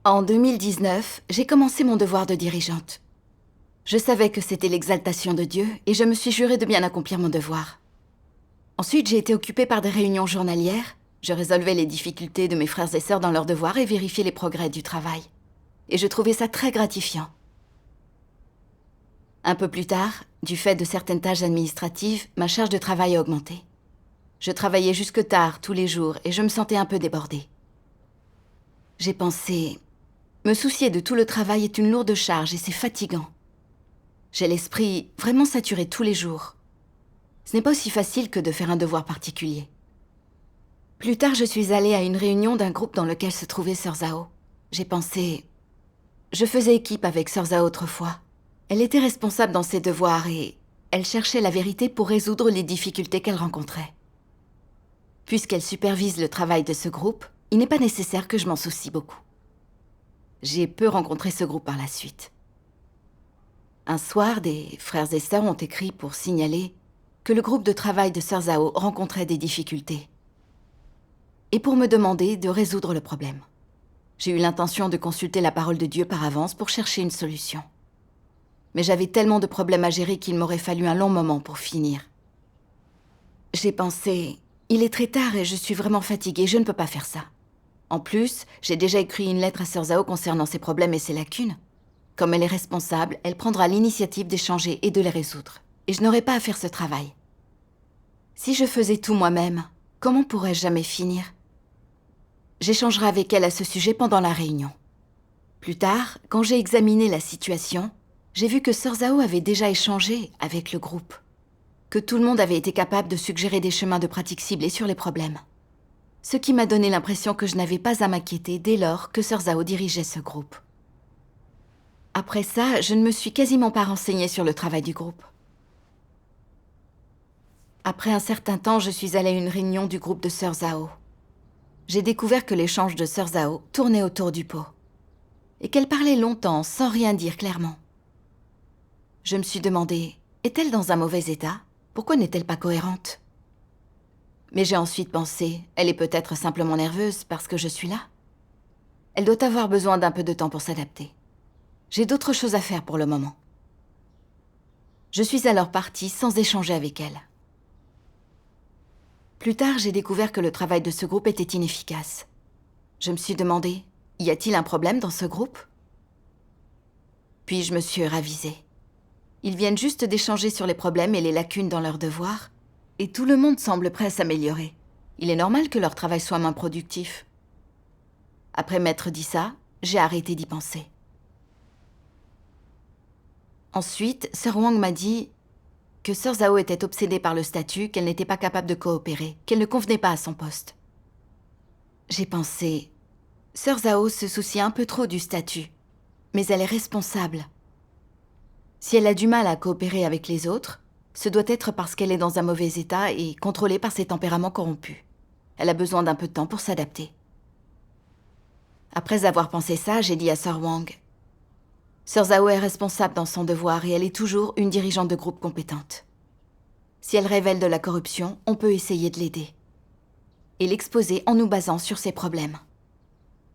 En 2019, j'ai commencé mon devoir de dirigeante. Je savais que c'était l'exaltation de Dieu et je me suis juré de bien accomplir mon devoir. Ensuite, j'ai été occupée par des réunions journalières. Je résolvais les difficultés de mes frères et sœurs dans leurs devoirs et vérifiais les progrès du travail. Et je trouvais ça très gratifiant. Un peu plus tard, du fait de certaines tâches administratives, ma charge de travail a augmenté. Je travaillais jusque tard, tous les jours, et je me sentais un peu débordée. J'ai pensé... Me soucier de tout le travail est une lourde charge et c'est fatigant. J'ai l'esprit vraiment saturé tous les jours. Ce n'est pas aussi facile que de faire un devoir particulier. Plus tard, je suis allée à une réunion d'un groupe dans lequel se trouvait Sœur Zhao. J'ai pensé... Je faisais équipe avec Sœur Zhao autrefois. Elle était responsable dans ses devoirs et elle cherchait la vérité pour résoudre les difficultés qu'elle rencontrait. Puisqu'elle supervise le travail de ce groupe, il n'est pas nécessaire que je m'en soucie beaucoup. J'ai peu rencontré ce groupe par la suite. Un soir, des frères et sœurs ont écrit pour signaler que le groupe de travail de Sœur Zhao rencontrait des difficultés et pour me demander de résoudre le problème. J'ai eu l'intention de consulter la parole de Dieu par avance pour chercher une solution. Mais j'avais tellement de problèmes à gérer qu'il m'aurait fallu un long moment pour finir. J'ai pensé, il est très tard et je suis vraiment fatiguée, je ne peux pas faire ça. En plus, j'ai déjà écrit une lettre à Sœur Zhao concernant ses problèmes et ses lacunes. Comme elle est responsable, elle prendra l'initiative d'échanger et de les résoudre. Et je n'aurai pas à faire ce travail. Si je faisais tout moi-même, comment pourrais-je jamais finir? J'échangerai avec elle à ce sujet pendant la réunion. Plus tard, quand j'ai examiné la situation, j'ai vu que Sœur Zhao avait déjà échangé avec le groupe. Que tout le monde avait été capable de suggérer des chemins de pratique ciblés sur les problèmes. Ce qui m'a donné l'impression que je n'avais pas à m'inquiéter dès lors que Sœur Zhao dirigeait ce groupe. Après ça, je ne me suis quasiment pas renseignée sur le travail du groupe. Après un certain temps, je suis allée à une réunion du groupe de Sœur Zhao. J'ai découvert que l'échange de Sœur Zhao tournait autour du pot. Et qu'elle parlait longtemps, sans rien dire clairement. Je me suis demandé, est-elle dans un mauvais état? Pourquoi n'est-elle pas cohérente? Mais j'ai ensuite pensé, elle est peut-être simplement nerveuse parce que je suis là. Elle doit avoir besoin d'un peu de temps pour s'adapter. J'ai d'autres choses à faire pour le moment. Je suis alors partie sans échanger avec elle. Plus tard, j'ai découvert que le travail de ce groupe était inefficace. Je me suis demandé, y a-t-il un problème dans ce groupe? Puis je me suis ravisée. Ils viennent juste d'échanger sur les problèmes et les lacunes dans leurs devoirs, et tout le monde semble prêt à s'améliorer. Il est normal que leur travail soit moins productif. Après m'être dit ça, j'ai arrêté d'y penser. Ensuite, Sœur Wang m'a dit que Sœur Zhao était obsédée par le statut, qu'elle n'était pas capable de coopérer, qu'elle ne convenait pas à son poste. J'ai pensé, Sœur Zhao se soucie un peu trop du statut, mais elle est responsable. Si elle a du mal à coopérer avec les autres, ce doit être parce qu'elle est dans un mauvais état et contrôlée par ses tempéraments corrompus. Elle a besoin d'un peu de temps pour s'adapter. Après avoir pensé ça, j'ai dit à Sœur Wang, Sœur Zhao est responsable dans son devoir et elle est toujours une dirigeante de groupe compétente. Si elle révèle de la corruption, on peut essayer de l'aider. Et l'exposer en nous basant sur ses problèmes.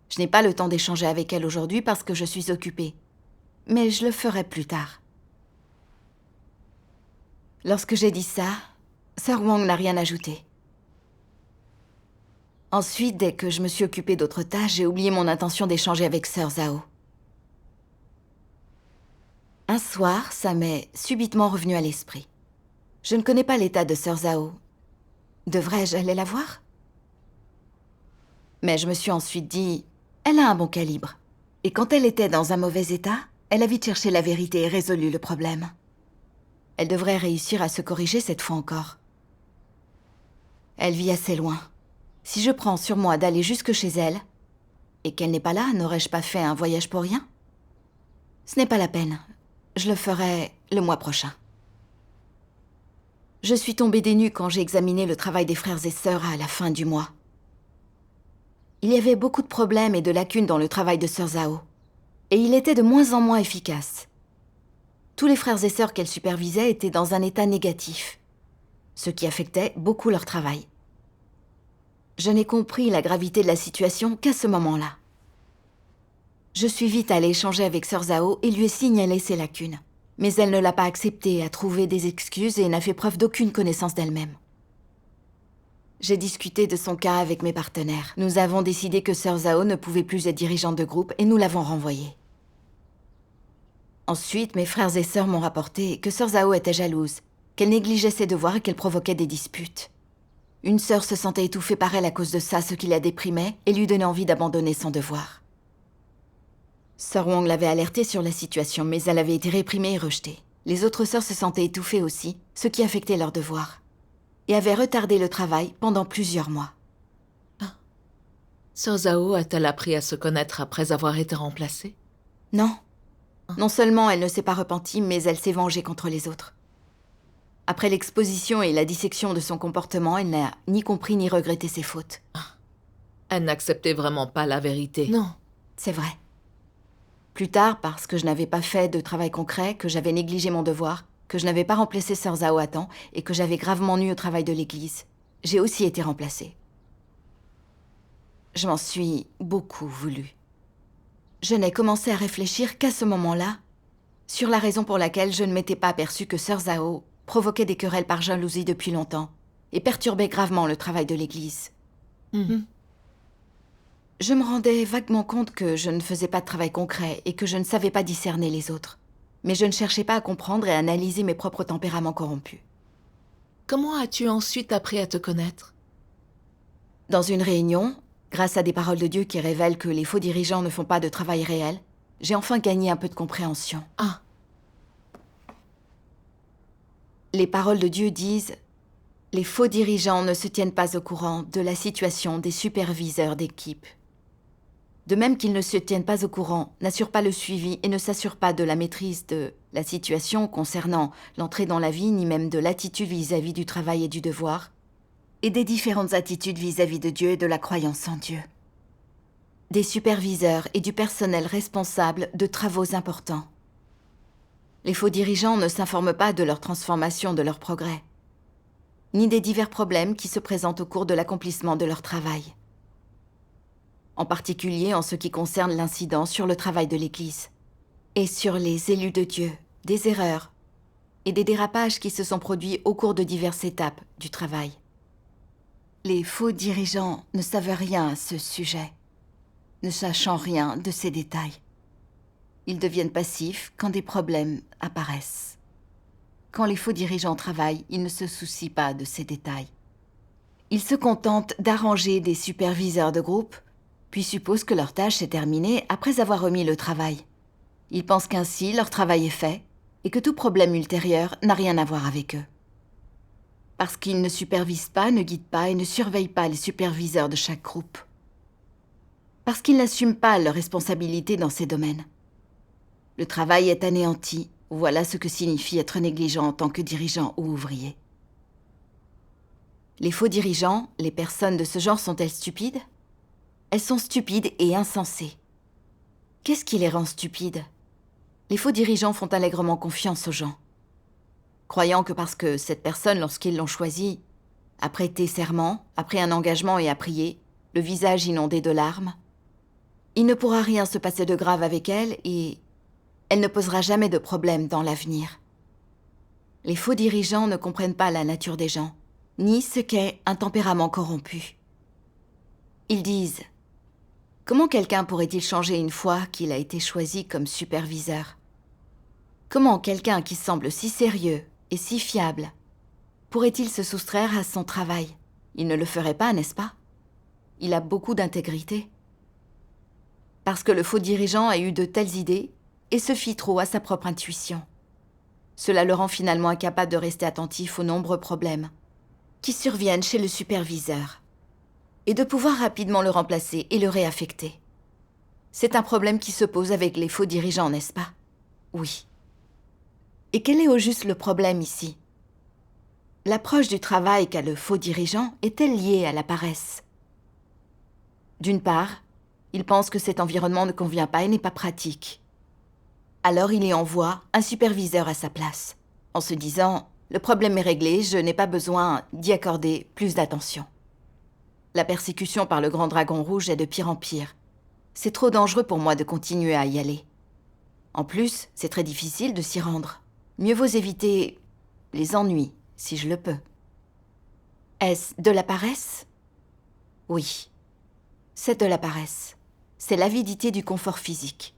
Je n'ai pas le temps d'échanger avec elle aujourd'hui parce que je suis occupée. Mais je le ferai plus tard. Lorsque j'ai dit ça, Sœur Wang n'a rien ajouté. Ensuite, dès que je me suis occupée d'autres tâches, j'ai oublié mon intention d'échanger avec Sœur Zhao. Un soir, ça m'est subitement revenu à l'esprit. Je ne connais pas l'état de Sœur Zhao. Devrais-je aller la voir? Mais je me suis ensuite dit, elle a un bon calibre. Et quand elle était dans un mauvais état, elle a vite cherché la vérité et résolu le problème. Elle devrait réussir à se corriger cette fois encore. Elle vit assez loin. Si je prends sur moi d'aller jusque chez elle, et qu'elle n'est pas là, n'aurais-je pas fait un voyage pour rien? Ce n'est pas la peine. Je le ferai le mois prochain. Je suis tombée des nues quand j'ai examiné le travail des frères et sœurs à la fin du mois. Il y avait beaucoup de problèmes et de lacunes dans le travail de Sœur Zhao. Et il était de moins en moins efficace. Tous les frères et sœurs qu'elle supervisait étaient dans un état négatif, ce qui affectait beaucoup leur travail. Je n'ai compris la gravité de la situation qu'à ce moment-là. Je suis vite allée échanger avec Sœur Zhao et lui ai signalé ses lacunes. Mais elle ne l'a pas accepté, a trouvé des excuses et n'a fait preuve d'aucune connaissance d'elle-même. J'ai discuté de son cas avec mes partenaires. Nous avons décidé que Sœur Zhao ne pouvait plus être dirigeante de groupe et nous l'avons renvoyée. Ensuite, mes frères et sœurs m'ont rapporté que Sœur Zhao était jalouse, qu'elle négligeait ses devoirs et qu'elle provoquait des disputes. Une sœur se sentait étouffée par elle à cause de ça, ce qui la déprimait et lui donnait envie d'abandonner son devoir. Sœur Wang l'avait alertée sur la situation, mais elle avait été réprimée et rejetée. Les autres sœurs se sentaient étouffées aussi, ce qui affectait leurs devoirs, et avaient retardé le travail pendant plusieurs mois. Sœur Zhao a-t-elle appris à se connaître après avoir été remplacée? Non. Non seulement elle ne s'est pas repentie, mais elle s'est vengée contre les autres. Après l'exposition et la dissection de son comportement, elle n'a ni compris ni regretté ses fautes. Elle n'acceptait vraiment pas la vérité. Non, c'est vrai. Plus tard, parce que je n'avais pas fait de travail concret, que j'avais négligé mon devoir, que je n'avais pas remplacé Sœur Zhao à temps et que j'avais gravement nui au travail de l'église, j'ai aussi été remplacée. Je m'en suis beaucoup voulu. Je n'ai commencé à réfléchir qu'à ce moment-là sur la raison pour laquelle je ne m'étais pas aperçue que Sœur Zhao provoquait des querelles par jalousie depuis longtemps et perturbait gravement le travail de l'église. Je me rendais vaguement compte que je ne faisais pas de travail concret et que je ne savais pas discerner les autres. Mais je ne cherchais pas à comprendre et à analyser mes propres tempéraments corrompus. Comment as-tu ensuite appris à te connaître? Dans une réunion, grâce à des paroles de Dieu qui révèlent que les faux dirigeants ne font pas de travail réel, j'ai enfin gagné un peu de compréhension. Les paroles de Dieu disent « Les faux dirigeants ne se tiennent pas au courant de la situation des superviseurs d'équipe. » De même qu'ils ne se tiennent pas au courant, n'assurent pas le suivi et ne s'assurent pas de la maîtrise de la situation concernant l'entrée dans la vie, ni même de l'attitude vis-à-vis du travail et du devoir, et des différentes attitudes vis-à-vis de Dieu et de la croyance en Dieu. Des superviseurs et du personnel responsable de travaux importants. Les faux dirigeants ne s'informent pas de leur transformation, de leur progrès, ni des divers problèmes qui se présentent au cours de l'accomplissement de leur travail. En particulier en ce qui concerne l'incident sur le travail de l'Église, et sur les élus de Dieu, des erreurs et des dérapages qui se sont produits au cours de diverses étapes du travail. Les faux dirigeants ne savent rien à ce sujet, ne sachant rien de ces détails. Ils deviennent passifs quand des problèmes apparaissent. Quand les faux dirigeants travaillent, ils ne se soucient pas de ces détails. Ils se contentent d'arranger des superviseurs de groupe, puis supposent que leur tâche est terminée après avoir remis le travail. Ils pensent qu'ainsi leur travail est fait et que tout problème ultérieur n'a rien à voir avec eux. Parce qu'ils ne supervisent pas, ne guident pas et ne surveillent pas les superviseurs de chaque groupe. Parce qu'ils n'assument pas leurs responsabilités dans ces domaines. Le travail est anéanti. Voilà ce que signifie être négligent en tant que dirigeant ou ouvrier. Les faux dirigeants, les personnes de ce genre sont-elles stupides? Elles sont stupides et insensées. Qu'est-ce qui les rend stupides? Les faux dirigeants font allègrement confiance aux gens, croyant que parce que cette personne, lorsqu'ils l'ont choisie, a prêté serment, a pris un engagement et a prié, le visage inondé de larmes, il ne pourra rien se passer de grave avec elle et elle ne posera jamais de problème dans l'avenir. Les faux dirigeants ne comprennent pas la nature des gens, ni ce qu'est un tempérament corrompu. Ils disent « Comment quelqu'un pourrait-il changer une fois qu'il a été choisi comme superviseur? Comment quelqu'un qui semble si sérieux et si fiable pourrait-il se soustraire à son travail? Il ne le ferait pas, n'est-ce pas? Il a beaucoup d'intégrité. » Parce que le faux dirigeant a eu de telles idées et se fie trop à sa propre intuition. Cela le rend finalement incapable de rester attentif aux nombreux problèmes qui surviennent chez le superviseur et de pouvoir rapidement le remplacer et le réaffecter. C'est un problème qui se pose avec les faux dirigeants, n'est-ce pas? Oui. Et quel est au juste le problème ici? L'approche du travail qu'a le faux dirigeant est-elle liée à la paresse? D'une part, il pense que cet environnement ne convient pas et n'est pas pratique. Alors il y envoie un superviseur à sa place, en se disant « Le problème est réglé, je n'ai pas besoin d'y accorder plus d'attention. » La persécution par le grand dragon rouge est de pire en pire. C'est trop dangereux pour moi de continuer à y aller. En plus, c'est très difficile de s'y rendre. Mieux vaut éviter les ennuis, si je le peux. Est-ce de la paresse? Oui, c'est de la paresse. C'est l'avidité du confort physique.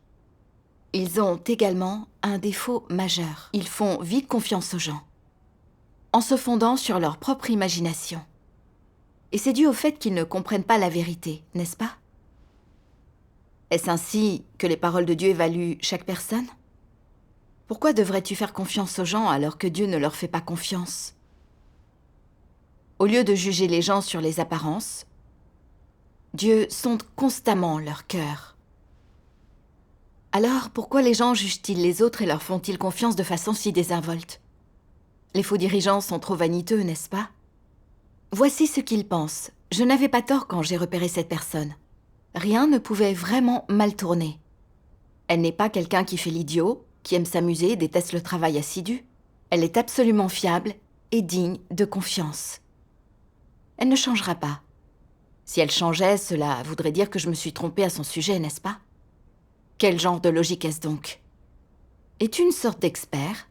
Ils ont également un défaut majeur. Ils font vite confiance aux gens, en se fondant sur leur propre imagination. Et c'est dû au fait qu'ils ne comprennent pas la vérité, n'est-ce pas? Est-ce ainsi que les paroles de Dieu évaluent chaque personne? Pourquoi devrais-tu faire confiance aux gens alors que Dieu ne leur fait pas confiance? Au lieu de juger les gens sur les apparences, Dieu sonde constamment leur cœur. Alors, pourquoi les gens jugent-ils les autres et leur font-ils confiance de façon si désinvolte? Les faux dirigeants sont trop vaniteux, n'est-ce pas? Voici ce qu'ils pensent. Je n'avais pas tort quand j'ai repéré cette personne. Rien ne pouvait vraiment mal tourner. Elle n'est pas quelqu'un qui fait l'idiot, qui aime s'amuser et déteste le travail assidu. Elle est absolument fiable et digne de confiance. Elle ne changera pas. Si elle changeait, cela voudrait dire que je me suis trompée à son sujet, n'est-ce pas? Quel genre de logique est-ce donc? Es-tu une sorte d'expert?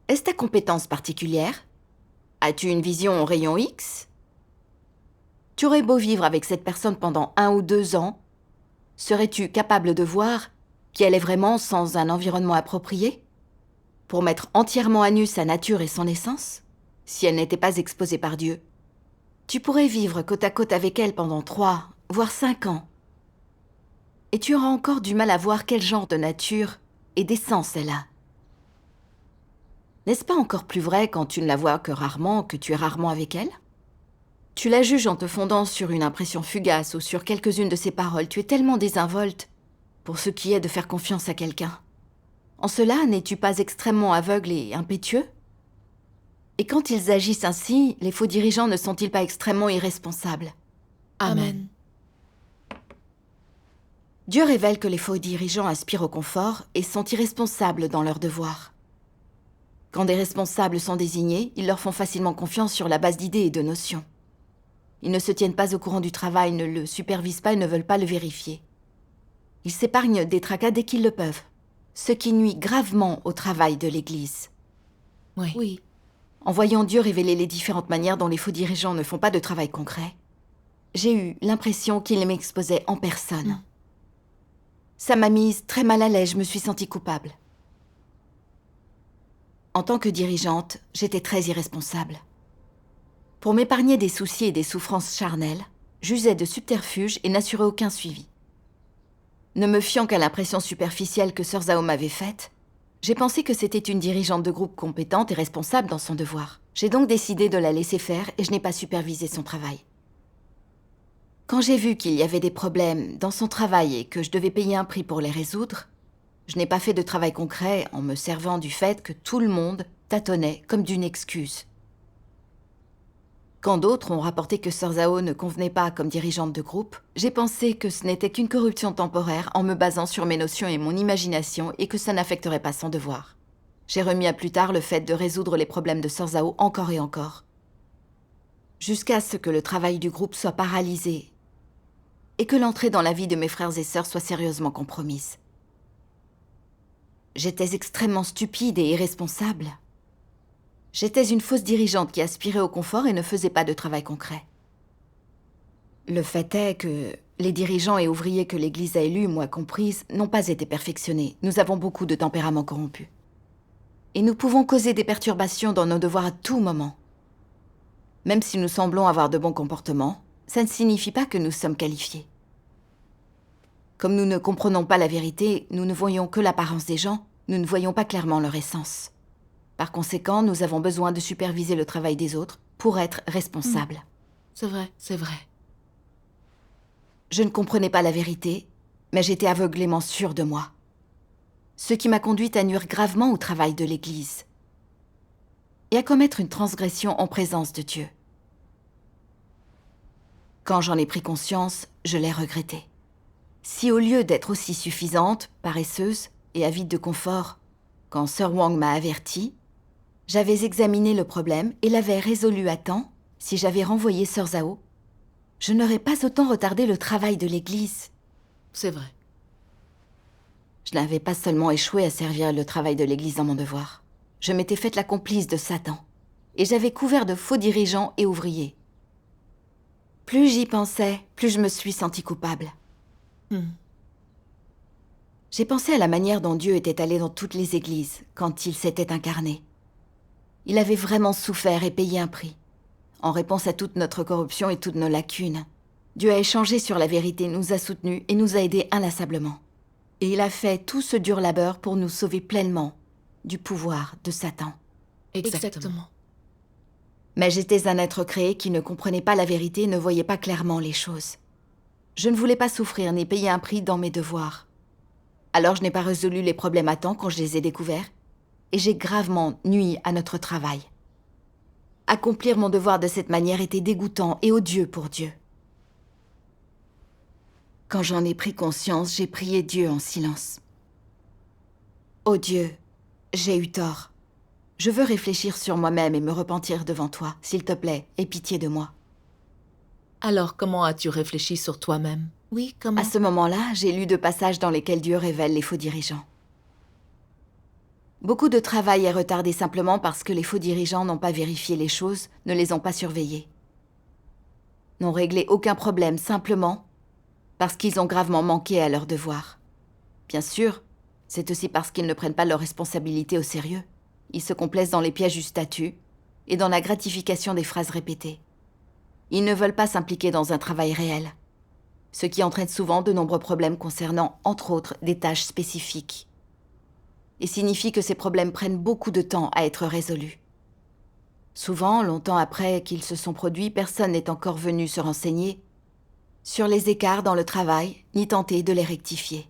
Est-ce ta compétence particulière? As-tu une vision au rayon X? Tu aurais beau vivre avec cette personne pendant 1 ou 2 ans, serais-tu capable de voir qui elle est vraiment sans un environnement approprié? Pour mettre entièrement à nu sa nature et son essence? Si elle n'était pas exposée par Dieu, tu pourrais vivre côte à côte avec elle pendant 3, voire 5 ans. Et tu auras encore du mal à voir quel genre de nature et d'essence elle a. N'est-ce pas encore plus vrai quand tu ne la vois que rarement, que tu es rarement avec elle? Tu la juges en te fondant sur une impression fugace ou sur quelques-unes de ses paroles. Tu es tellement désinvolte pour ce qui est de faire confiance à quelqu'un. En cela, n'es-tu pas extrêmement aveugle et impétueux? Et quand ils agissent ainsi, les faux dirigeants ne sont-ils pas extrêmement irresponsables? Amen. Dieu révèle que les faux dirigeants aspirent au confort et sont irresponsables dans leurs devoirs. Quand des responsables sont désignés, ils leur font facilement confiance sur la base d'idées et de notions. Ils ne se tiennent pas au courant du travail, ne le supervisent pas et ne veulent pas le vérifier. Ils s'épargnent des tracas dès qu'ils le peuvent, ce qui nuit gravement au travail de l'Église. Oui. En voyant Dieu révéler les différentes manières dont les faux dirigeants ne font pas de travail concret, j'ai eu l'impression qu'il m'exposait en personne. Ça m'a mise très mal à l'aise, je me suis sentie coupable. En tant que dirigeante, j'étais très irresponsable. Pour m'épargner des soucis et des souffrances charnelles, j'usais de subterfuges et n'assurais aucun suivi. Ne me fiant qu'à l'impression superficielle que Sœur Zhao m'avait faite, j'ai pensé que c'était une dirigeante de groupe compétente et responsable dans son devoir. J'ai donc décidé de la laisser faire et je n'ai pas supervisé son travail. Quand j'ai vu qu'il y avait des problèmes dans son travail et que je devais payer un prix pour les résoudre, je n'ai pas fait de travail concret en me servant du fait que tout le monde tâtonnait comme d'une excuse. Quand d'autres ont rapporté que Sœur Zhao ne convenait pas comme dirigeante de groupe, j'ai pensé que ce n'était qu'une corruption temporaire en me basant sur mes notions et mon imagination et que ça n'affecterait pas son devoir. J'ai remis à plus tard le fait de résoudre les problèmes de Sœur Zhao encore et encore, jusqu'à ce que le travail du groupe soit paralysé et que l'entrée dans la vie de mes frères et sœurs soit sérieusement compromise. J'étais extrêmement stupide et irresponsable. J'étais une fausse dirigeante qui aspirait au confort et ne faisait pas de travail concret. Le fait est que les dirigeants et ouvriers que l'Église a élus, moi comprise, n'ont pas été perfectionnés. Nous avons beaucoup de tempéraments corrompus. Et nous pouvons causer des perturbations dans nos devoirs à tout moment. Même si nous semblons avoir de bons comportements, ça ne signifie pas que nous sommes qualifiés. Comme nous ne comprenons pas la vérité, nous ne voyons que l'apparence des gens, nous ne voyons pas clairement leur essence. Par conséquent, nous avons besoin de superviser le travail des autres pour être responsables. C'est vrai, c'est vrai. Je ne comprenais pas la vérité, mais j'étais aveuglément sûre de moi. Ce qui m'a conduite à nuire gravement au travail de l'Église et à commettre une transgression en présence de Dieu. Quand j'en ai pris conscience, je l'ai regretté. Si au lieu d'être aussi suffisante, paresseuse et avide de confort, quand Sœur Wang m'a avertie, j'avais examiné le problème et l'avais résolu à temps, si j'avais renvoyé Sœur Zhao, je n'aurais pas autant retardé le travail de l'Église. C'est vrai. Je n'avais pas seulement échoué à servir le travail de l'Église dans mon devoir. Je m'étais faite la complice de Satan. Et j'avais couvert de faux dirigeants et ouvriers. Plus j'y pensais, plus je me suis sentie coupable. J'ai pensé à la manière dont Dieu était allé dans toutes les églises quand il s'était incarné. Il avait vraiment souffert et payé un prix. En réponse à toute notre corruption et toutes nos lacunes, Dieu a échangé sur la vérité, nous a soutenus et nous a aidés inlassablement. Et il a fait tout ce dur labeur pour nous sauver pleinement du pouvoir de Satan. Exactement. Mais j'étais un être créé qui ne comprenait pas la vérité et ne voyait pas clairement les choses. Je ne voulais pas souffrir ni payer un prix dans mes devoirs. Alors je n'ai pas résolu les problèmes à temps quand je les ai découverts, et j'ai gravement nui à notre travail. Accomplir mon devoir de cette manière était dégoûtant et odieux pour Dieu. Quand j'en ai pris conscience, j'ai prié Dieu en silence. « Oh Dieu, j'ai eu tort. Je veux réfléchir sur moi-même et me repentir devant toi. S'il te plaît, aie pitié de moi. » Alors, comment as-tu réfléchi sur toi-même? Oui, comment? À ce moment-là, j'ai lu 2 passages dans lesquels Dieu révèle les faux dirigeants. Beaucoup de travail est retardé simplement parce que les faux dirigeants n'ont pas vérifié les choses, ne les ont pas surveillées. N'ont réglé aucun problème simplement parce qu'ils ont gravement manqué à leur devoir. Bien sûr, c'est aussi parce qu'ils ne prennent pas leurs responsabilités au sérieux. Ils se complaisent dans les pièges du statut et dans la gratification des phrases répétées. Ils ne veulent pas s'impliquer dans un travail réel, ce qui entraîne souvent de nombreux problèmes concernant, entre autres, des tâches spécifiques. Et signifie que ces problèmes prennent beaucoup de temps à être résolus. Souvent, longtemps après qu'ils se sont produits, personne n'est encore venu se renseigner sur les écarts dans le travail, ni tenter de les rectifier.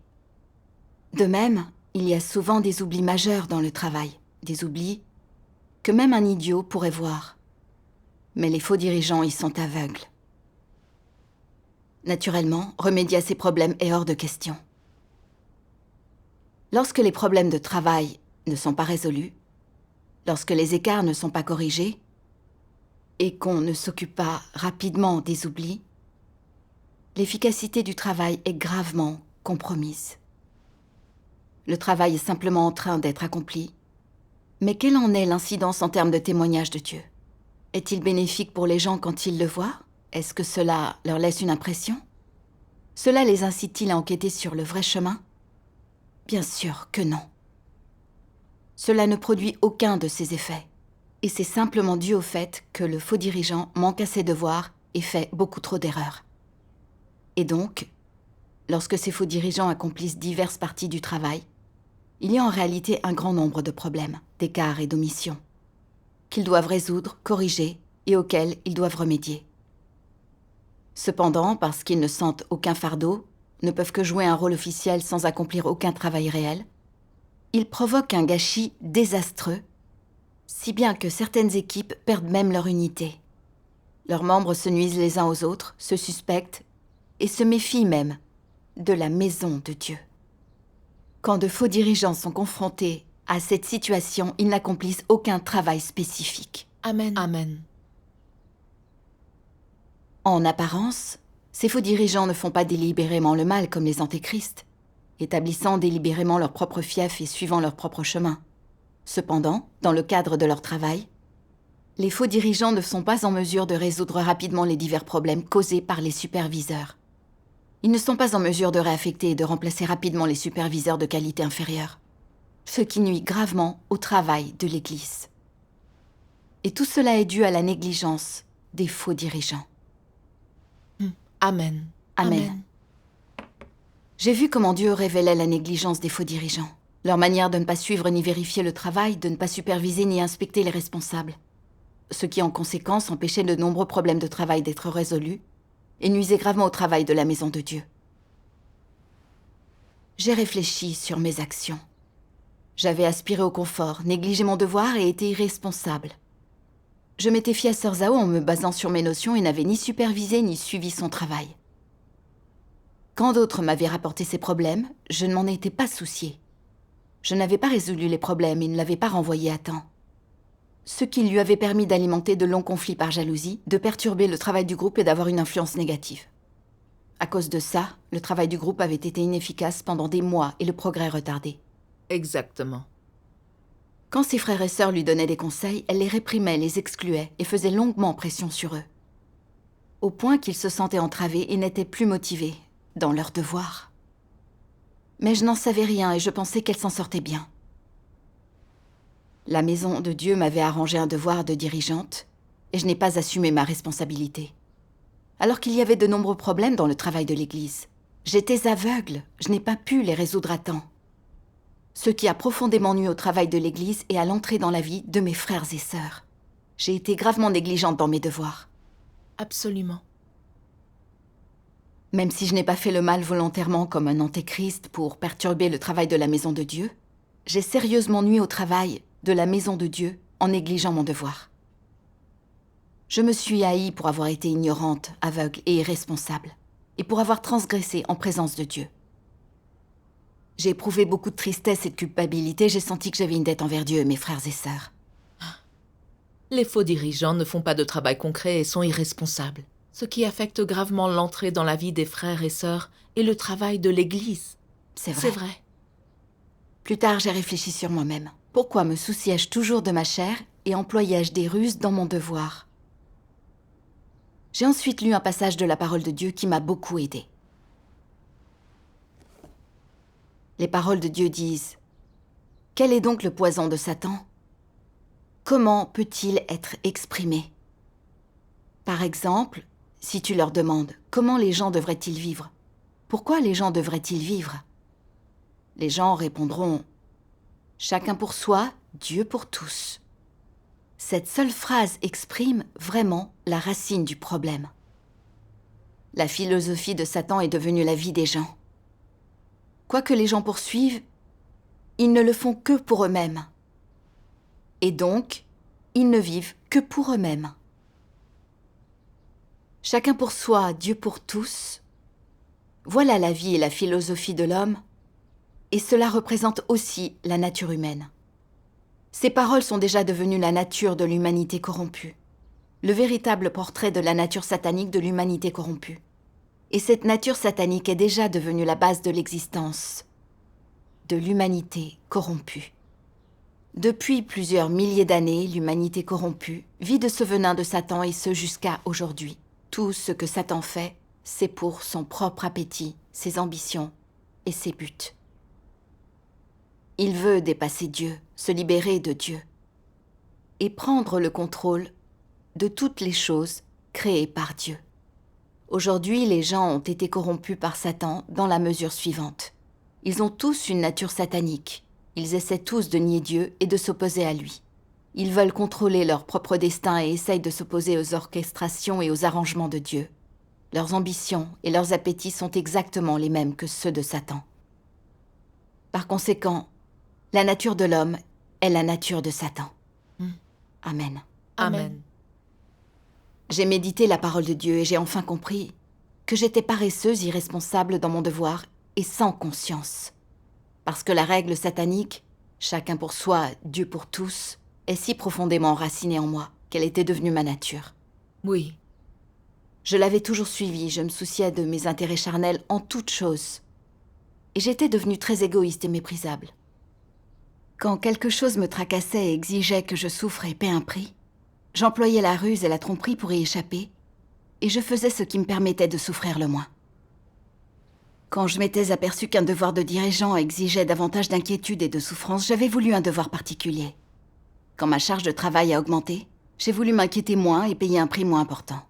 De même, il y a souvent des oublis majeurs dans le travail, des oublis que même un idiot pourrait voir. Mais les faux dirigeants y sont aveugles. Naturellement, remédier à ces problèmes est hors de question. Lorsque les problèmes de travail ne sont pas résolus, lorsque les écarts ne sont pas corrigés, et qu'on ne s'occupe pas rapidement des oublis, l'efficacité du travail est gravement compromise. Le travail est simplement en train d'être accompli, mais quelle en est l'incidence en termes de témoignage de Dieu? Est-il bénéfique pour les gens quand ils le voient? Est-ce que cela leur laisse une impression? Cela les incite-t-il à enquêter sur le vrai chemin? Bien sûr que non. Cela ne produit aucun de ces effets. Et c'est simplement dû au fait que le faux dirigeant manque à ses devoirs et fait beaucoup trop d'erreurs. Et donc, lorsque ces faux dirigeants accomplissent diverses parties du travail, il y a en réalité un grand nombre de problèmes, d'écarts et d'omissions, qu'ils doivent résoudre, corriger et auxquels ils doivent remédier. Cependant, parce qu'ils ne sentent aucun fardeau, ne peuvent que jouer un rôle officiel sans accomplir aucun travail réel, ils provoquent un gâchis désastreux, si bien que certaines équipes perdent même leur unité. Leurs membres se nuisent les uns aux autres, se suspectent et se méfient même de la maison de Dieu. Quand de faux dirigeants sont confrontés à cette situation, ils n'accomplissent aucun travail spécifique. Amen. Amen. En apparence, ces faux dirigeants ne font pas délibérément le mal comme les antéchrists, établissant délibérément leur propre fief et suivant leur propre chemin. Cependant, dans le cadre de leur travail, les faux dirigeants ne sont pas en mesure de résoudre rapidement les divers problèmes causés par les superviseurs. Ils ne sont pas en mesure de réaffecter et de remplacer rapidement les superviseurs de qualité inférieure, ce qui nuit gravement au travail de l'Église. Et tout cela est dû à la négligence des faux dirigeants. Amen. Amen. J'ai vu comment Dieu révélait la négligence des faux dirigeants, leur manière de ne pas suivre ni vérifier le travail, de ne pas superviser ni inspecter les responsables, ce qui en conséquence empêchait de nombreux problèmes de travail d'être résolus et nuisait gravement au travail de la maison de Dieu. J'ai réfléchi sur mes actions. J'avais aspiré au confort, négligé mon devoir et été irresponsable. Je m'étais fiée à Sœur Zhao en me basant sur mes notions et n'avais ni supervisé ni suivi son travail. Quand d'autres m'avaient rapporté ces problèmes, je ne m'en étais pas souciée. Je n'avais pas résolu les problèmes et ne l'avais pas renvoyé à temps. Ce qui lui avait permis d'alimenter de longs conflits par jalousie, de perturber le travail du groupe et d'avoir une influence négative. À cause de ça, le travail du groupe avait été inefficace pendant des mois et le progrès retardé. Exactement. Quand ses frères et sœurs lui donnaient des conseils, elle les réprimait, les excluait et faisait longuement pression sur eux. Au point qu'ils se sentaient entravés et n'étaient plus motivés dans leurs devoirs. Mais je n'en savais rien et je pensais qu'elle s'en sortait bien. La maison de Dieu m'avait arrangé un devoir de dirigeante et je n'ai pas assumé ma responsabilité. Alors qu'il y avait de nombreux problèmes dans le travail de l'Église. J'étais aveugle, je n'ai pas pu les résoudre à temps. Ce qui a profondément nui au travail de l'Église et à l'entrée dans la vie de mes frères et sœurs. J'ai été gravement négligente dans mes devoirs. Absolument. Même si je n'ai pas fait le mal volontairement comme un antéchrist pour perturber le travail de la maison de Dieu, j'ai sérieusement nui au travail de la maison de Dieu en négligeant mon devoir. Je me suis haïe pour avoir été ignorante, aveugle et irresponsable, et pour avoir transgressé en présence de Dieu. J'ai éprouvé beaucoup de tristesse et de culpabilité, j'ai senti que j'avais une dette envers Dieu et mes frères et sœurs. Les faux dirigeants ne font pas de travail concret et sont irresponsables, ce qui affecte gravement l'entrée dans la vie des frères et sœurs et le travail de l'Église. C'est vrai. C'est vrai. Plus tard, j'ai réfléchi sur moi-même. Pourquoi me souciais-je toujours de ma chair et employais-je des ruses dans mon devoir ? J'ai ensuite lu un passage de la parole de Dieu qui m'a beaucoup aidée. Les paroles de Dieu disent « Quel est donc le poison de Satan ? Comment peut-il être exprimé ? Par exemple, si tu leur demandes « Comment les gens devraient-ils vivre ? Pourquoi les gens devraient-ils vivre ?» Les gens répondront « Chacun pour soi, Dieu pour tous. » Cette seule phrase exprime vraiment la racine du problème. La philosophie de Satan est devenue la vie des gens. Quoi que les gens poursuivent, ils ne le font que pour eux-mêmes. Et donc, ils ne vivent que pour eux-mêmes. Chacun pour soi, Dieu pour tous. Voilà la vie et la philosophie de l'homme, et cela représente aussi la nature humaine. Ces paroles sont déjà devenues la nature de l'humanité corrompue, le véritable portrait de la nature satanique de l'humanité corrompue. Et cette nature satanique est déjà devenue la base de l'existence de l'humanité corrompue. Depuis plusieurs milliers d'années, l'humanité corrompue vit de ce venin de Satan et ce jusqu'à aujourd'hui. Tout ce que Satan fait, c'est pour son propre appétit, ses ambitions et ses buts. Il veut dépasser Dieu, se libérer de Dieu et prendre le contrôle de toutes les choses créées par Dieu. Aujourd'hui, les gens ont été corrompus par Satan dans la mesure suivante. Ils ont tous une nature satanique. Ils essaient tous de nier Dieu et de s'opposer à lui. Ils veulent contrôler leur propre destin et essayent de s'opposer aux orchestrations et aux arrangements de Dieu. Leurs ambitions et leurs appétits sont exactement les mêmes que ceux de Satan. Par conséquent, la nature de l'homme est la nature de Satan. Amen. Amen. J'ai médité la parole de Dieu et j'ai enfin compris que j'étais paresseuse, irresponsable dans mon devoir et sans conscience. Parce que la règle satanique, chacun pour soi, Dieu pour tous, est si profondément enracinée en moi qu'elle était devenue ma nature. Oui. Je l'avais toujours suivie, je me souciais de mes intérêts charnels en toutes choses. Et j'étais devenue très égoïste et méprisable. Quand quelque chose me tracassait et exigeait que je souffre et paie un prix, j'employais la ruse et la tromperie pour y échapper, et je faisais ce qui me permettait de souffrir le moins. Quand je m'étais aperçu qu'un devoir de dirigeant exigeait davantage d'inquiétude et de souffrance, j'avais voulu un devoir particulier. Quand ma charge de travail a augmenté, j'ai voulu m'inquiéter moins et payer un prix moins important.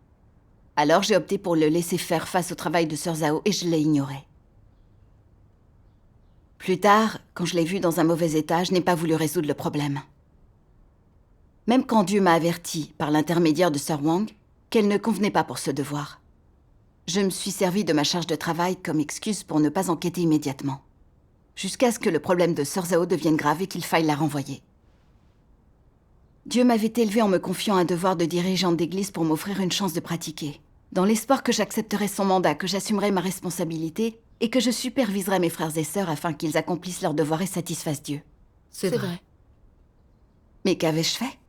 Alors j'ai opté pour le laisser faire face au travail de Sœur Zhao et je l'ai ignoré. Plus tard, quand je l'ai vue dans un mauvais état, je n'ai pas voulu résoudre le problème. Même quand Dieu m'a averti, par l'intermédiaire de Sœur Wang, qu'elle ne convenait pas pour ce devoir. Je me suis servi de ma charge de travail comme excuse pour ne pas enquêter immédiatement, jusqu'à ce que le problème de Sœur Zhao devienne grave et qu'il faille la renvoyer. Dieu m'avait élevé en me confiant un devoir de dirigeante d'église pour m'offrir une chance de pratiquer, dans l'espoir que j'accepterais son mandat, que j'assumerais ma responsabilité et que je superviserais mes frères et sœurs afin qu'ils accomplissent leurs devoirs et satisfassent Dieu. C'est vrai. Mais qu'avais-je fait ?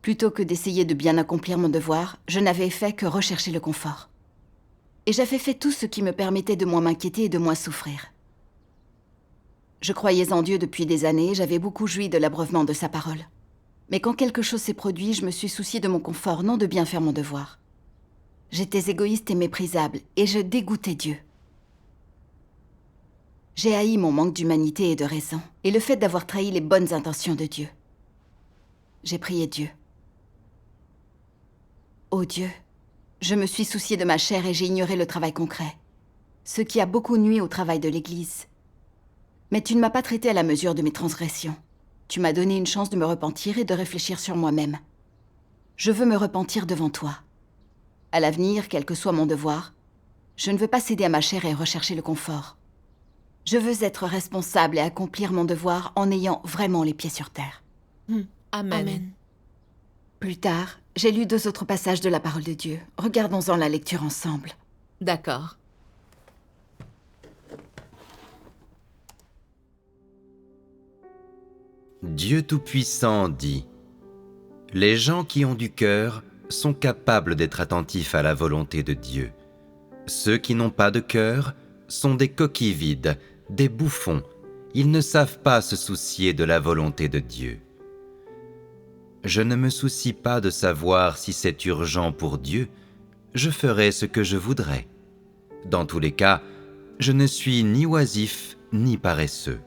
Plutôt que d'essayer de bien accomplir mon devoir, je n'avais fait que rechercher le confort. Et j'avais fait tout ce qui me permettait de moins m'inquiéter et de moins souffrir. Je croyais en Dieu depuis des années et j'avais beaucoup joui de l'abreuvement de sa parole. Mais quand quelque chose s'est produit, je me suis souciée de mon confort, non de bien faire mon devoir. J'étais égoïste et méprisable, et je dégoûtais Dieu. J'ai haï mon manque d'humanité et de raison, et le fait d'avoir trahi les bonnes intentions de Dieu. J'ai prié Dieu. Ô Dieu, je me suis souciée de ma chair et j'ai ignoré le travail concret, ce qui a beaucoup nui au travail de l'Église. Mais tu ne m'as pas traité à la mesure de mes transgressions. Tu m'as donné une chance de me repentir et de réfléchir sur moi-même. Je veux me repentir devant toi. À l'avenir, quel que soit mon devoir, je ne veux pas céder à ma chair et rechercher le confort. Je veux être responsable et accomplir mon devoir en ayant vraiment les pieds sur terre. Amen. Plus tard, j'ai lu 2 autres passages de la parole de Dieu. Regardons-en la lecture ensemble. D'accord. Dieu Tout-Puissant dit : les gens qui ont du cœur sont capables d'être attentifs à la volonté de Dieu. Ceux qui n'ont pas de cœur sont des coquilles vides, des bouffons. Ils ne savent pas se soucier de la volonté de Dieu. Je ne me soucie pas de savoir si c'est urgent pour Dieu. Je ferai ce que je voudrais. Dans tous les cas, je ne suis ni oisif ni paresseux.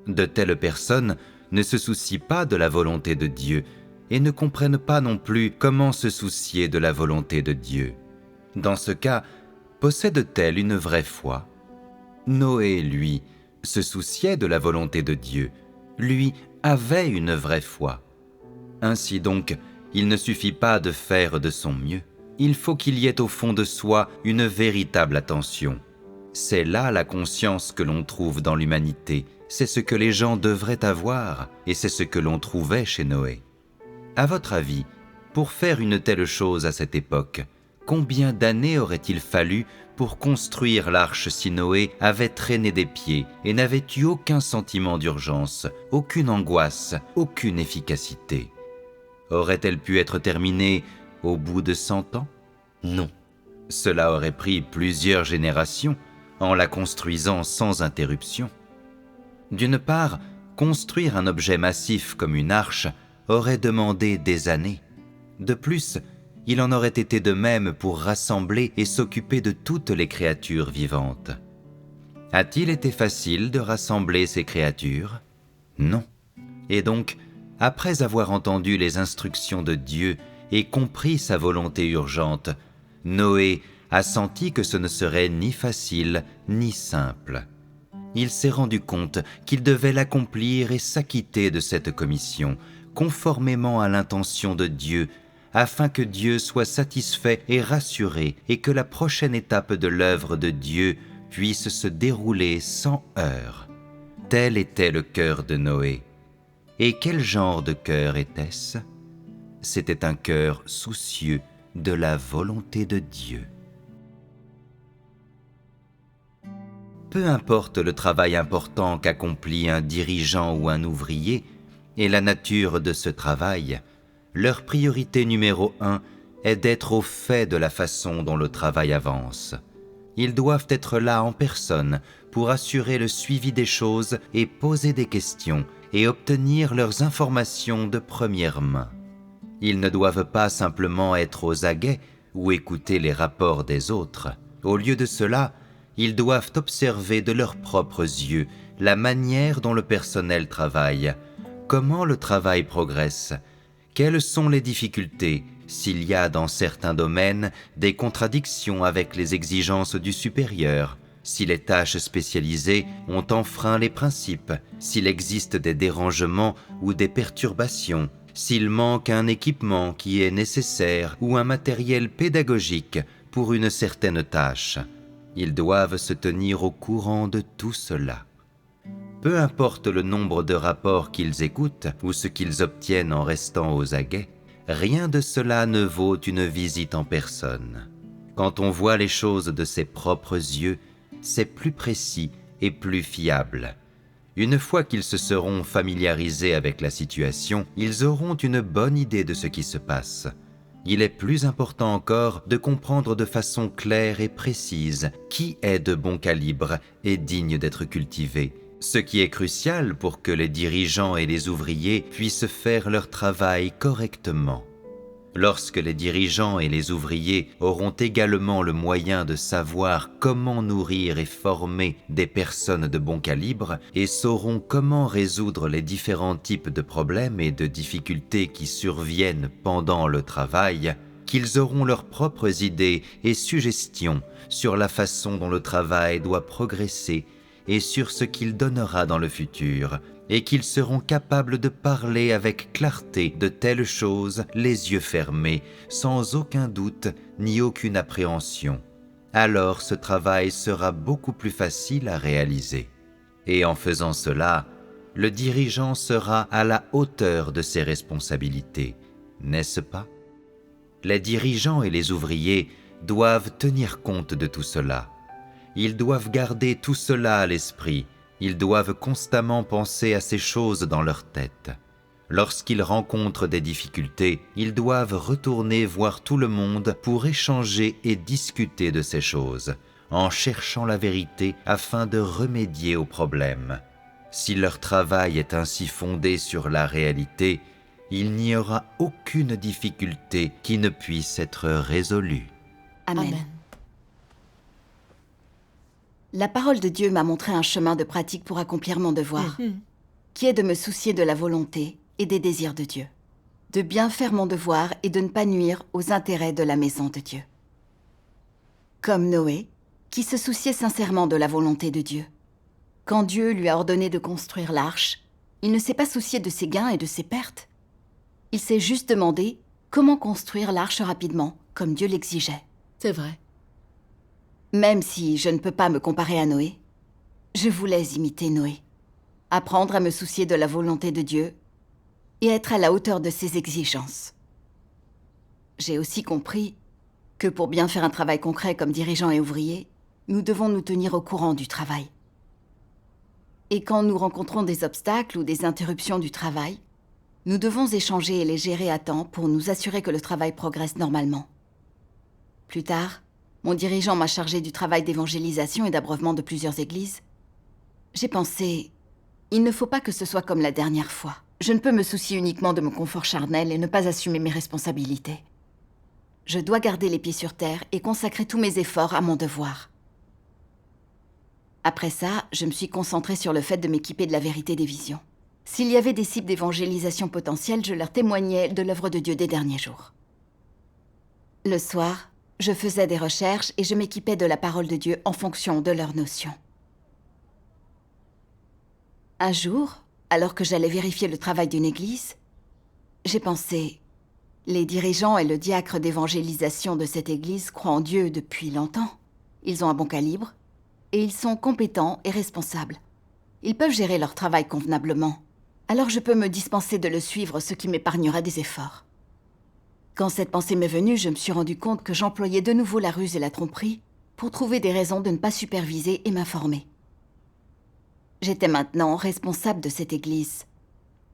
De telles personnes ne se soucient pas de la volonté de Dieu et ne comprennent pas non plus comment se soucier de la volonté de Dieu. Dans ce cas, possède-t-elle une vraie foi ? Noé, lui, se souciait de la volonté de Dieu. Lui avait une vraie foi. Ainsi donc, il ne suffit pas de faire de son mieux. Il faut qu'il y ait au fond de soi une véritable attention. C'est là la conscience que l'on trouve dans l'humanité. C'est ce que les gens devraient avoir, et c'est ce que l'on trouvait chez Noé. À votre avis, pour faire une telle chose à cette époque, combien d'années aurait-il fallu pour construire l'arche si Noé avait traîné des pieds et n'avait eu aucun sentiment d'urgence, aucune angoisse, aucune efficacité ? Aurait-elle pu être terminée au bout de 100 ans ? Non. Cela aurait pris plusieurs générations en la construisant sans interruption. D'une part, construire un objet massif comme une arche aurait demandé des années. De plus, il en aurait été de même pour rassembler et s'occuper de toutes les créatures vivantes. A-t-il été facile de rassembler ces créatures ? Non. Et donc, après avoir entendu les instructions de Dieu et compris sa volonté urgente, Noé a senti que ce ne serait ni facile ni simple. Il s'est rendu compte qu'il devait l'accomplir et s'acquitter de cette commission, conformément à l'intention de Dieu, afin que Dieu soit satisfait et rassuré et que la prochaine étape de l'œuvre de Dieu puisse se dérouler sans heurts. Tel était le cœur de Noé. Et quel genre de cœur était-ce ? C'était un cœur soucieux de la volonté de Dieu. Peu importe le travail important qu'accomplit un dirigeant ou un ouvrier et la nature de ce travail, leur priorité numéro 1 est d'être au fait de la façon dont le travail avance. Ils doivent être là en personne pour assurer le suivi des choses et poser des questions et obtenir leurs informations de première main. Ils ne doivent pas simplement être aux aguets ou écouter les rapports des autres. Au lieu de cela, ils doivent observer de leurs propres yeux la manière dont le personnel travaille, comment le travail progresse, quelles sont les difficultés, s'il y a dans certains domaines des contradictions avec les exigences du supérieur, si les tâches spécialisées ont enfreint les principes, s'il existe des dérangements ou des perturbations, s'il manque un équipement qui est nécessaire ou un matériel pédagogique pour une certaine tâche. Ils doivent se tenir au courant de tout cela. Peu importe le nombre de rapports qu'ils écoutent ou ce qu'ils obtiennent en restant aux aguets, rien de cela ne vaut une visite en personne. Quand on voit les choses de ses propres yeux, c'est plus précis et plus fiable. Une fois qu'ils se seront familiarisés avec la situation, ils auront une bonne idée de ce qui se passe. Il est plus important encore de comprendre de façon claire et précise qui est de bon calibre et digne d'être cultivé, ce qui est crucial pour que les dirigeants et les ouvriers puissent faire leur travail correctement. Lorsque les dirigeants et les ouvriers auront également le moyen de savoir comment nourrir et former des personnes de bon calibre et sauront comment résoudre les différents types de problèmes et de difficultés qui surviennent pendant le travail, qu'ils auront leurs propres idées et suggestions sur la façon dont le travail doit progresser et sur ce qu'il donnera dans le futur, et qu'ils seront capables de parler avec clarté de telles choses, les yeux fermés, sans aucun doute ni aucune appréhension. Alors ce travail sera beaucoup plus facile à réaliser. Et en faisant cela, le dirigeant sera à la hauteur de ses responsabilités, n'est-ce pas? Les dirigeants et les ouvriers doivent tenir compte de tout cela. Ils doivent garder tout cela à l'esprit. Ils doivent constamment penser à ces choses dans leur tête. Lorsqu'ils rencontrent des difficultés, ils doivent retourner voir tout le monde pour échanger et discuter de ces choses, en cherchant la vérité afin de remédier aux problèmes. Si leur travail est ainsi fondé sur la réalité, il n'y aura aucune difficulté qui ne puisse être résolue. Amen. Amen. La parole de Dieu m'a montré un chemin de pratique pour accomplir mon devoir, qui est de me soucier de la volonté et des désirs de Dieu, de bien faire mon devoir et de ne pas nuire aux intérêts de la maison de Dieu. Comme Noé, qui se souciait sincèrement de la volonté de Dieu. Quand Dieu lui a ordonné de construire l'arche, il ne s'est pas soucié de ses gains et de ses pertes. Il s'est juste demandé comment construire l'arche rapidement, comme Dieu l'exigeait. C'est vrai. Même si je ne peux pas me comparer à Noé, je voulais imiter Noé, apprendre à me soucier de la volonté de Dieu et être à la hauteur de ses exigences. J'ai aussi compris que pour bien faire un travail concret comme dirigeant et ouvrier, nous devons nous tenir au courant du travail. Et quand nous rencontrons des obstacles ou des interruptions du travail, nous devons échanger et les gérer à temps pour nous assurer que le travail progresse normalement. Plus tard, mon dirigeant m'a chargé du travail d'évangélisation et d'abreuvement de plusieurs églises. J'ai pensé, il ne faut pas que ce soit comme la dernière fois. Je ne peux me soucier uniquement de mon confort charnel et ne pas assumer mes responsabilités. Je dois garder les pieds sur terre et consacrer tous mes efforts à mon devoir. Après ça, je me suis concentrée sur le fait de m'équiper de la vérité des visions. S'il y avait des cibles d'évangélisation potentielles, je leur témoignais de l'œuvre de Dieu des derniers jours. Le soir, je faisais des recherches et je m'équipais de la parole de Dieu en fonction de leurs notions. Un jour, alors que j'allais vérifier le travail d'une église, j'ai pensé, les dirigeants et le diacre d'évangélisation de cette église croient en Dieu depuis longtemps. Ils ont un bon calibre et ils sont compétents et responsables. Ils peuvent gérer leur travail convenablement. Alors je peux me dispenser de le suivre, ce qui m'épargnera des efforts. Quand cette pensée m'est venue, je me suis rendu compte que j'employais de nouveau la ruse et la tromperie pour trouver des raisons de ne pas superviser et m'informer. J'étais maintenant responsable de cette église.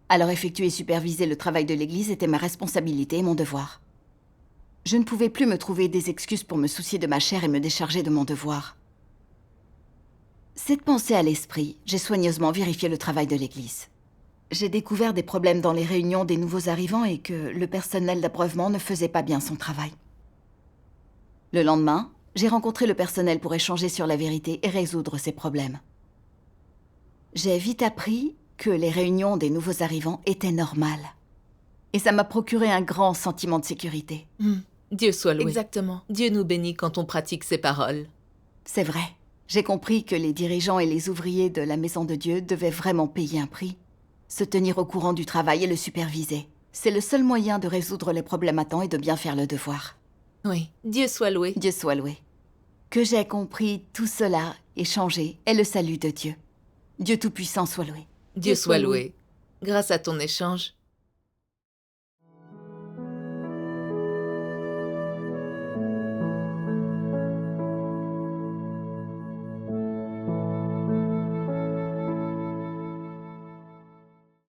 Alors effectuer et superviser le travail de l'église était ma responsabilité et mon devoir. Je ne pouvais plus me trouver des excuses pour me soucier de ma chair et me décharger de mon devoir. Cette pensée à l'esprit, j'ai soigneusement vérifié le travail de l'église. J'ai découvert des problèmes dans les réunions des nouveaux arrivants et que le personnel d'abreuvement ne faisait pas bien son travail. Le lendemain, j'ai rencontré le personnel pour échanger sur la vérité et résoudre ces problèmes. J'ai vite appris que les réunions des nouveaux arrivants étaient normales. Et ça m'a procuré un grand sentiment de sécurité. Dieu soit loué. Exactement. Dieu nous bénit quand on pratique ses paroles. C'est vrai. J'ai compris que les dirigeants et les ouvriers de la Maison de Dieu devaient vraiment payer un prix. Se tenir au courant du travail et le superviser. C'est le seul moyen de résoudre les problèmes à temps et de bien faire le devoir. Oui, Dieu soit loué. Dieu soit loué. Que j'ai compris tout cela et changé est le salut de Dieu. Dieu Tout-Puissant soit loué. Dieu soit loué. Grâce à ton échange,